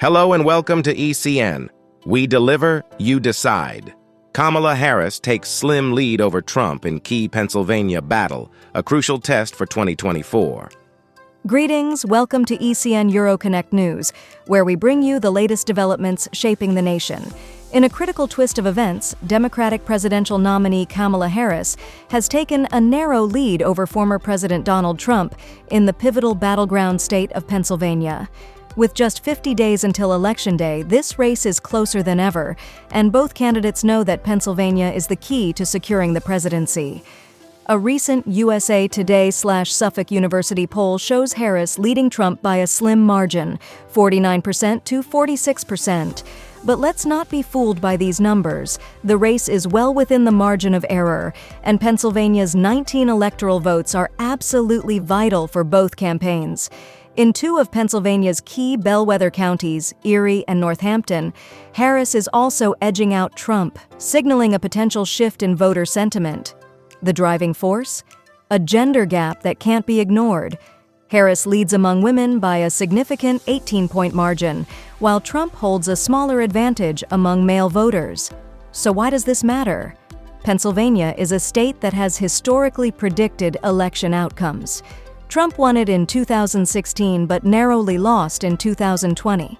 Hello and welcome to ECN. We deliver, you decide. Kamala Harris takes slim lead over Trump in key Pennsylvania battle, a crucial test for 2024. Greetings, welcome to ECN EuroConnect News, where we bring you the latest developments shaping the nation. In a critical twist of events, Democratic presidential nominee Kamala Harris has taken a narrow lead over former President Donald Trump in the pivotal battleground state of Pennsylvania. With just 50 days until Election Day, this race is closer than ever, and both candidates know that Pennsylvania is the key to securing the presidency. A recent USA Today/Suffolk University poll shows Harris leading Trump by a slim margin, 49% to 46%. But let's not be fooled by these numbers. The race is well within the margin of error, and Pennsylvania's 19 electoral votes are absolutely vital for both campaigns. In two of Pennsylvania's key bellwether counties, Erie and Northampton, Harris is also edging out Trump, signaling a potential shift in voter sentiment. The driving force? A gender gap that can't be ignored. Harris leads among women by a significant 18-point margin, while Trump holds a smaller advantage among male voters. So why does this matter? Pennsylvania is a state that has historically predicted election outcomes. Trump won it in 2016 but narrowly lost in 2020.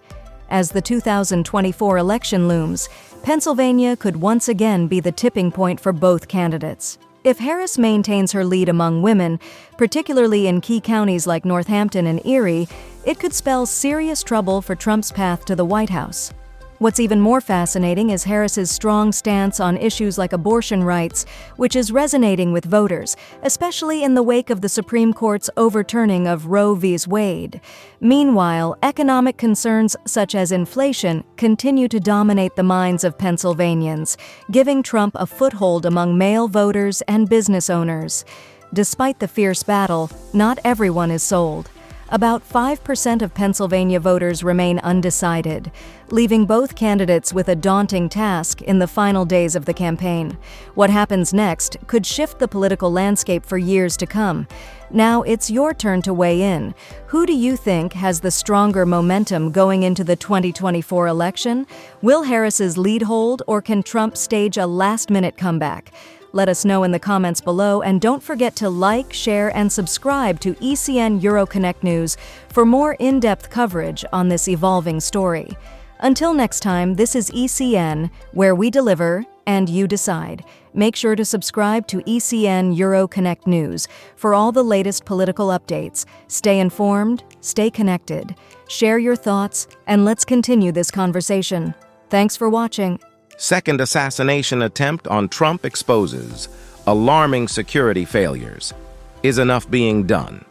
As the 2024 election looms, Pennsylvania could once again be the tipping point for both candidates. If Harris maintains her lead among women, particularly in key counties like Northampton and Erie, it could spell serious trouble for Trump's path to the White House. What's even more fascinating is Harris's strong stance on issues like abortion rights, which is resonating with voters, especially in the wake of the Supreme Court's overturning of Roe v. Wade. Meanwhile, economic concerns such as inflation continue to dominate the minds of Pennsylvanians, giving Trump a foothold among male voters and business owners. Despite the fierce battle, not everyone is sold. About 5% of Pennsylvania voters remain undecided, leaving both candidates with a daunting task in the final days of the campaign. What happens next could shift the political landscape for years to come. Now it's your turn to weigh in. Who do you think has the stronger momentum going into the 2024 election? Will Harris's lead hold, or can Trump stage a last-minute comeback? Let us know in the comments below, and don't forget to like, share, and subscribe to ECN EuroConnect News for more in-depth coverage on this evolving story. Until next time, this is ECN, where we deliver and you decide. Make sure to subscribe to ECN EuroConnect News for all the latest political updates. Stay informed, stay connected, share your thoughts, and let's continue this conversation. Thanks for watching. Second assassination attempt on Trump exposes alarming security failures. Is enough being done?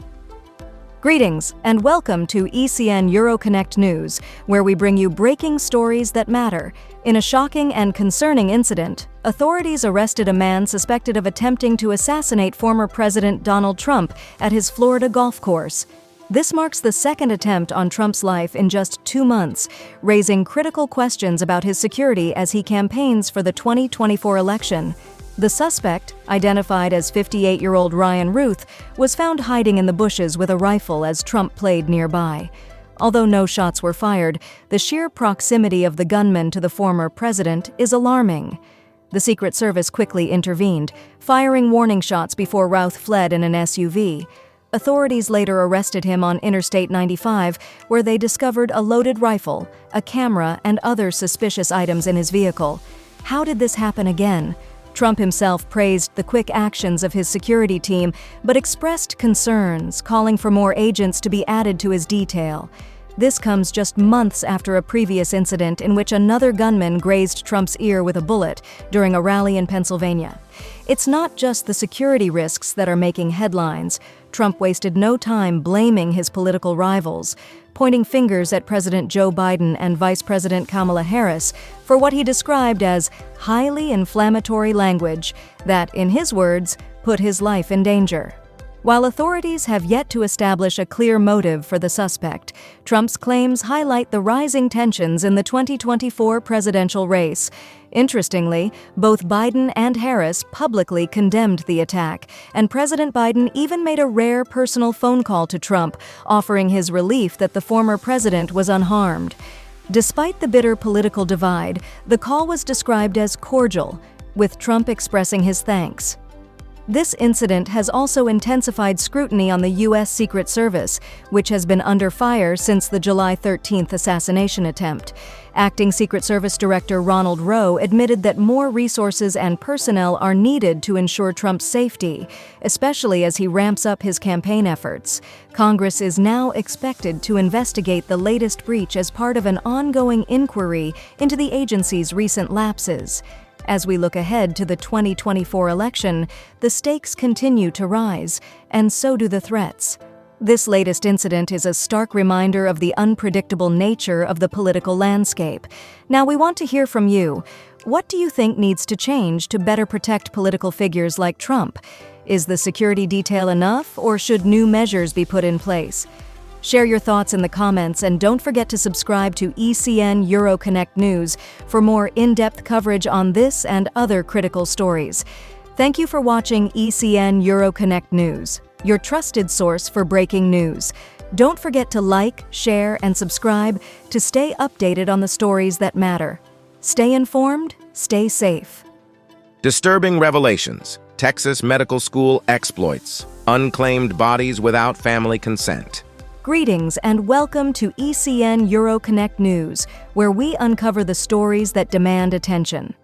Greetings, and welcome to ECN EuroConnect News, where we bring you breaking stories that matter. In a shocking and concerning incident, authorities arrested a man suspected of attempting to assassinate former President Donald Trump at his Florida golf course. This marks the second attempt on Trump's life in just 2 months, raising critical questions about his security as he campaigns for the 2024 election. The suspect, identified as 58-year-old Ryan Routh, was found hiding in the bushes with a rifle as Trump played nearby. Although no shots were fired, the sheer proximity of the gunman to the former president is alarming. The Secret Service quickly intervened, firing warning shots before Routh fled in an SUV. Authorities later arrested him on Interstate 95, where they discovered a loaded rifle, a camera, and other suspicious items in his vehicle. How did this happen again? Trump himself praised the quick actions of his security team, but expressed concerns, calling for more agents to be added to his detail. This comes just months after a previous incident in which another gunman grazed Trump's ear with a bullet during a rally in Pennsylvania. It's not just the security risks that are making headlines. Trump wasted no time blaming his political rivals, pointing fingers at President Joe Biden and Vice President Kamala Harris for what he described as highly inflammatory language that, in his words, put his life in danger. While authorities have yet to establish a clear motive for the suspect, Trump's claims highlight the rising tensions in the 2024 presidential race. Interestingly, both Biden and Harris publicly condemned the attack, and President Biden even made a rare personal phone call to Trump, offering his relief that the former president was unharmed. Despite the bitter political divide, the call was described as cordial, with Trump expressing his thanks. This incident has also intensified scrutiny on the U.S. Secret Service, which has been under fire since the July 13th assassination attempt. Acting Secret Service Director Ronald Rowe admitted that more resources and personnel are needed to ensure Trump's safety, especially as he ramps up his campaign efforts. Congress is now expected to investigate the latest breach as part of an ongoing inquiry into the agency's recent lapses. As we look ahead to the 2024 election, the stakes continue to rise, and so do the threats. This latest incident is a stark reminder of the unpredictable nature of the political landscape. Now, we want to hear from you. What do you think needs to change to better protect political figures like Trump? Is the security detail enough, or should new measures be put in place? Share your thoughts in the comments, and don't forget to subscribe to ECN EuroConnect News for more in-depth coverage on this and other critical stories. Thank you for watching ECN EuroConnect News, your trusted source for breaking news. Don't forget to like, share, and subscribe to stay updated on the stories that matter. Stay informed, stay safe. Disturbing revelations. Texas medical school exploits. Unclaimed bodies without family consent. Greetings and welcome to ECN EuroConnect News, where we uncover the stories that demand attention.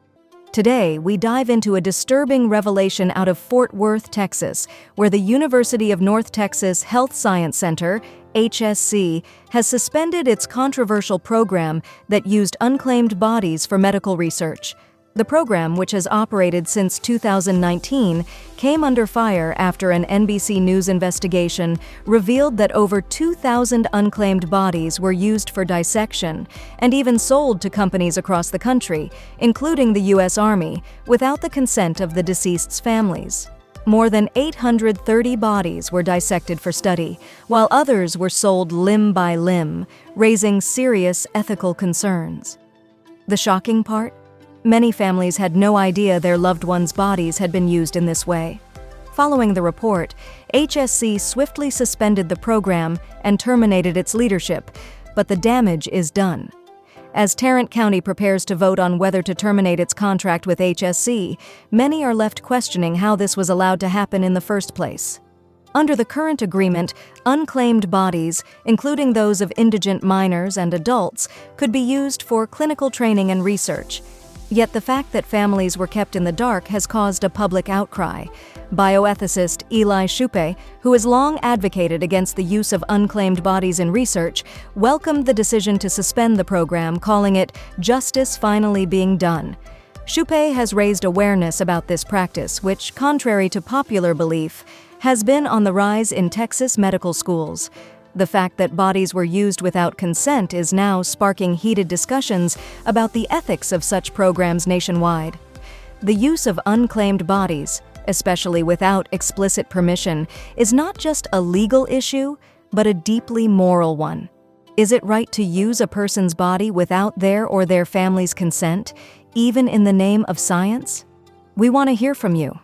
Today, we dive into a disturbing revelation out of Fort Worth, Texas, where the University of North Texas Health Science Center, HSC, has suspended its controversial program that used unclaimed bodies for medical research. The program, which has operated since 2019, came under fire after an NBC News investigation revealed that over 2,000 unclaimed bodies were used for dissection and even sold to companies across the country, including the U.S. Army, without the consent of the deceased's families. More than 830 bodies were dissected for study, while others were sold limb by limb, raising serious ethical concerns. The shocking part? Many families had no idea their loved ones' bodies had been used in this way. Following the report, HSC swiftly suspended the program and terminated its leadership, but the damage is done. As Tarrant County prepares to vote on whether to terminate its contract with HSC, many are left questioning how this was allowed to happen in the first place. Under the current agreement, unclaimed bodies, including those of indigent minors and adults, could be used for clinical training and research. Yet the fact that families were kept in the dark has caused a public outcry. Bioethicist Eli Shupe, who has long advocated against the use of unclaimed bodies in research, welcomed the decision to suspend the program, calling it "justice finally being done." Shupe has raised awareness about this practice, which, contrary to popular belief, has been on the rise in Texas medical schools. The fact that bodies were used without consent is now sparking heated discussions about the ethics of such programs nationwide. The use of unclaimed bodies, especially without explicit permission, is not just a legal issue, but a deeply moral one. Is it right to use a person's body without their or their family's consent, even in the name of science? We want to hear from you.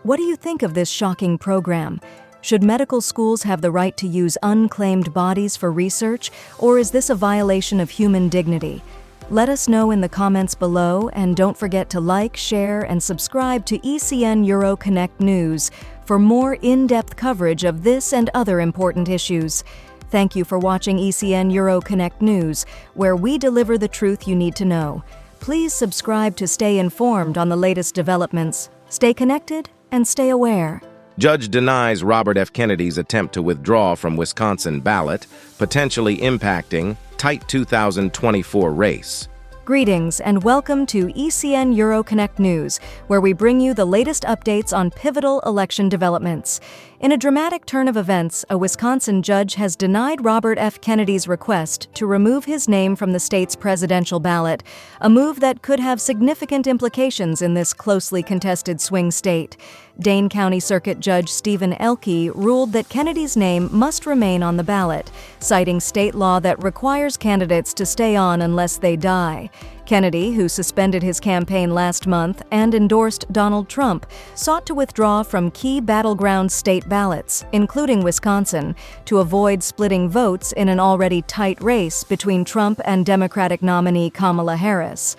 What do you think of this shocking program? Should medical schools have the right to use unclaimed bodies for research, or is this a violation of human dignity? Let us know in the comments below, and don't forget to like, share, and subscribe to ECN EuroConnect News for more in-depth coverage of this and other important issues. Thank you for watching ECN EuroConnect News, where we deliver the truth you need to know. Please subscribe to stay informed on the latest developments. Stay connected and stay aware. Judge denies Robert F. Kennedy's attempt to withdraw from Wisconsin ballot, potentially impacting tight 2024 race. Greetings and welcome to ECN EuroConnect News, where we bring you the latest updates on pivotal election developments. In a dramatic turn of events, a Wisconsin judge has denied Robert F. Kennedy's request to remove his name from the state's presidential ballot, a move that could have significant implications in this closely contested swing state. Dane County Circuit Judge Stephen Elke ruled that Kennedy's name must remain on the ballot, citing state law that requires candidates to stay on unless they die. Kennedy, who suspended his campaign last month and endorsed Donald Trump, sought to withdraw from key battleground state ballots, including Wisconsin, to avoid splitting votes in an already tight race between Trump and Democratic nominee Kamala Harris.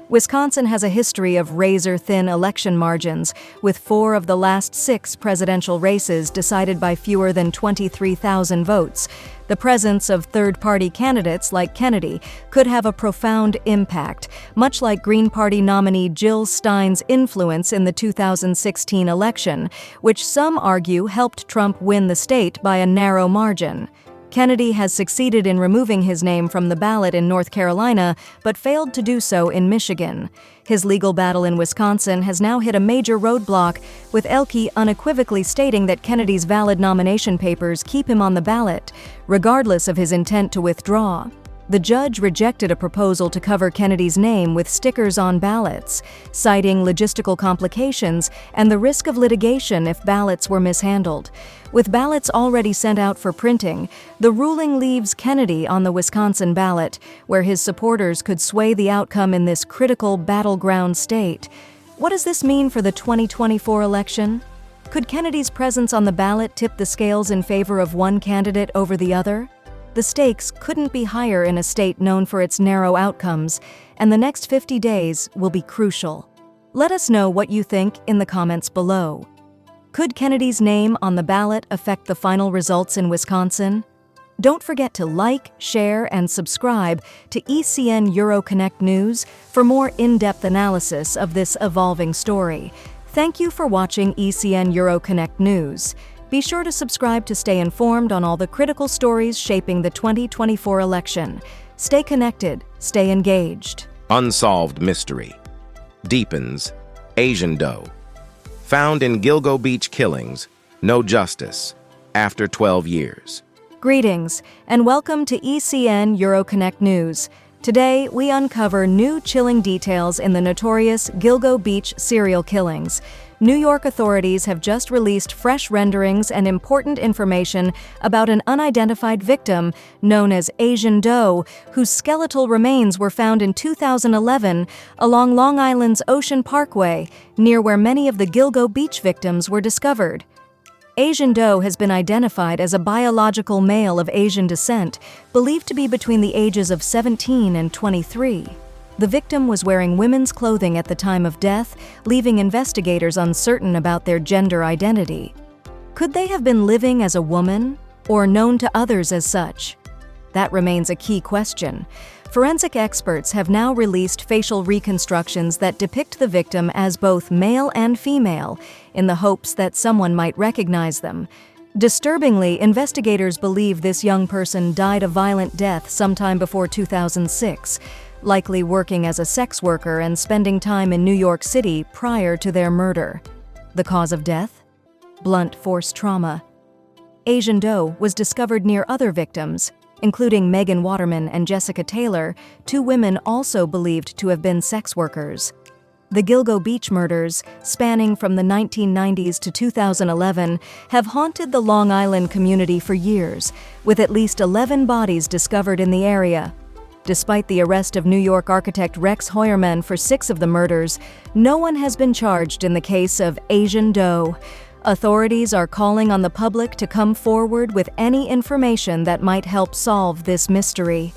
Wisconsin has a history of razor-thin election margins, with 4 of the last 6 presidential races decided by fewer than 23,000 votes. The presence of third-party candidates like Kennedy could have a profound impact, much like Green Party nominee Jill Stein's influence in the 2016 election, which some argue helped Trump win the state by a narrow margin. Kennedy has succeeded in removing his name from the ballot in North Carolina, but failed to do so in Michigan. His legal battle in Wisconsin has now hit a major roadblock, with Elke unequivocally stating that Kennedy's valid nomination papers keep him on the ballot, regardless of his intent to withdraw. The judge rejected a proposal to cover Kennedy's name with stickers on ballots, citing logistical complications and the risk of litigation if ballots were mishandled. With ballots already sent out for printing, the ruling leaves Kennedy on the Wisconsin ballot, where his supporters could sway the outcome in this critical battleground state. What does this mean for the 2024 election? Could Kennedy's presence on the ballot tip the scales in favor of one candidate over the other? The stakes couldn't be higher in a state known for its narrow outcomes, and the next 50 days will be crucial. Let us know what you think in the comments below. Could Kennedy's name on the ballot affect the final results in Wisconsin? Don't forget to like, share, and subscribe to ECN EuroConnect News for more in-depth analysis of this evolving story. Thank you for watching ECN EuroConnect News. Be sure to subscribe to stay informed on all the critical stories shaping the 2024 election. Stay connected, stay engaged. Unsolved mystery. Deepens. Asian doe. Found in Gilgo Beach killings. No justice. After 12 years. Greetings, and welcome to ECN EuroConnect News. Today, we uncover new chilling details in the notorious Gilgo Beach serial killings. New York authorities have just released fresh renderings and important information about an unidentified victim known as Asian Doe, whose skeletal remains were found in 2011 along Long Island's Ocean Parkway, near where many of the Gilgo Beach victims were discovered. Asian Doe has been identified as a biological male of Asian descent, believed to be between the ages of 17 and 23. The victim was wearing women's clothing at the time of death, leaving investigators uncertain about their gender identity. Could they have been living as a woman, or known to others as such? That remains a key question. Forensic experts have now released facial reconstructions that depict the victim as both male and female, in the hopes that someone might recognize them. Disturbingly, investigators believe this young person died a violent death sometime before 2006, likely working as a sex worker and spending time in New York City prior to their murder. The cause of death? Blunt force trauma. Asian Doe was discovered near other victims, including Megan Waterman and Jessica Taylor, 2 women also believed to have been sex workers. The Gilgo Beach murders, spanning from the 1990s to 2011, have haunted the Long Island community for years, with at least 11 bodies discovered in the area. Despite the arrest of New York architect Rex Heuermann for 6 of the murders, no one has been charged in the case of Asian Doe. Authorities are calling on the public to come forward with any information that might help solve this mystery.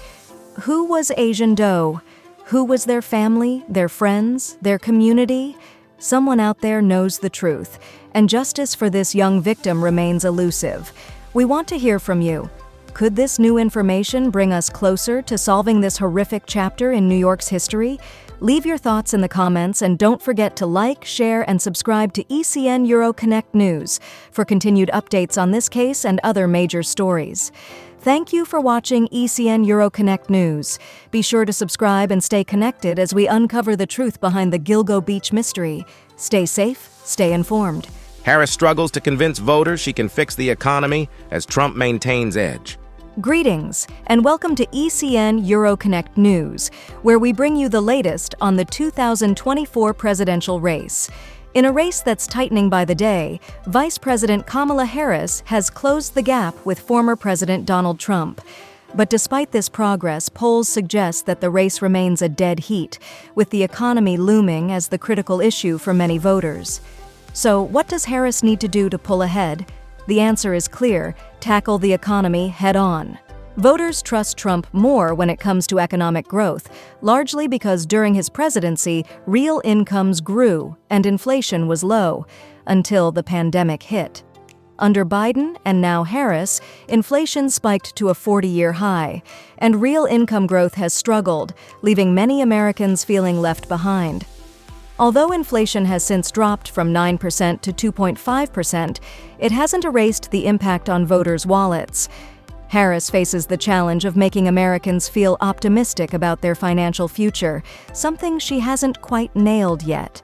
Who was Asian Doe? Who was their family, their friends, their community? Someone out there knows the truth, and justice for this young victim remains elusive. We want to hear from you. Could this new information bring us closer to solving this horrific chapter in New York's history? Leave your thoughts in the comments, and don't forget to like, share, and subscribe to ECN EuroConnect News for continued updates on this case and other major stories. Thank you for watching ECN EuroConnect News. Be sure to subscribe and stay connected as we uncover the truth behind the Gilgo Beach mystery. Stay safe, stay informed. Harris struggles to convince voters she can fix the economy as Trump maintains edge. Greetings, and welcome to ECN EuroConnect News, where we bring you the latest on the 2024 presidential race. In a race that's tightening by the day, Vice President Kamala Harris has closed the gap with former President Donald Trump. But despite this progress, polls suggest that the race remains a dead heat, with the economy looming as the critical issue for many voters. So, what does Harris need to do to pull ahead? The answer is clear: tackle the economy head-on. Voters trust Trump more when it comes to economic growth, largely because during his presidency, real incomes grew and inflation was low, until the pandemic hit. Under Biden and now Harris, inflation spiked to a 40-year high, and real income growth has struggled, leaving many Americans feeling left behind. Although inflation has since dropped from 9% to 2.5%, it hasn't erased the impact on voters' wallets. Harris faces the challenge of making Americans feel optimistic about their financial future, something she hasn't quite nailed yet.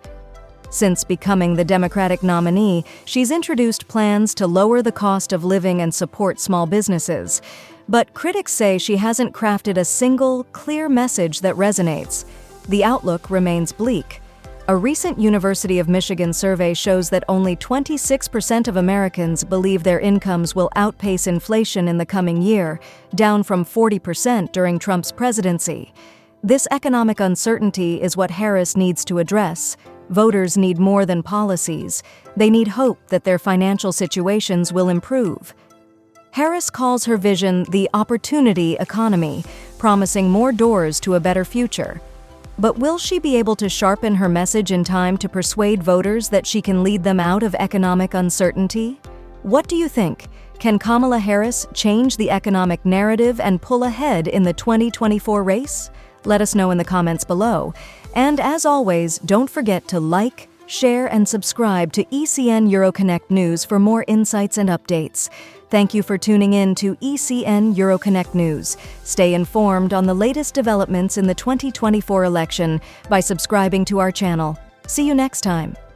Since becoming the Democratic nominee, she's introduced plans to lower the cost of living and support small businesses. But critics say she hasn't crafted a single, clear message that resonates. The outlook remains bleak. A recent University of Michigan survey shows that only 26% of Americans believe their incomes will outpace inflation in the coming year, down from 40% during Trump's presidency. This economic uncertainty is what Harris needs to address. Voters need more than policies. They need hope that their financial situations will improve. Harris calls her vision the opportunity economy, promising more doors to a better future. But will she be able to sharpen her message in time to persuade voters that she can lead them out of economic uncertainty? What do you think? Can Kamala Harris change the economic narrative and pull ahead in the 2024 race? Let us know in the comments below. And as always, don't forget to like, share, and subscribe to ECN EuroConnect News for more insights and updates. Thank you for tuning in to ECN EuroConnect News. Stay informed on the latest developments in the 2024 election by subscribing to our channel. See you next time.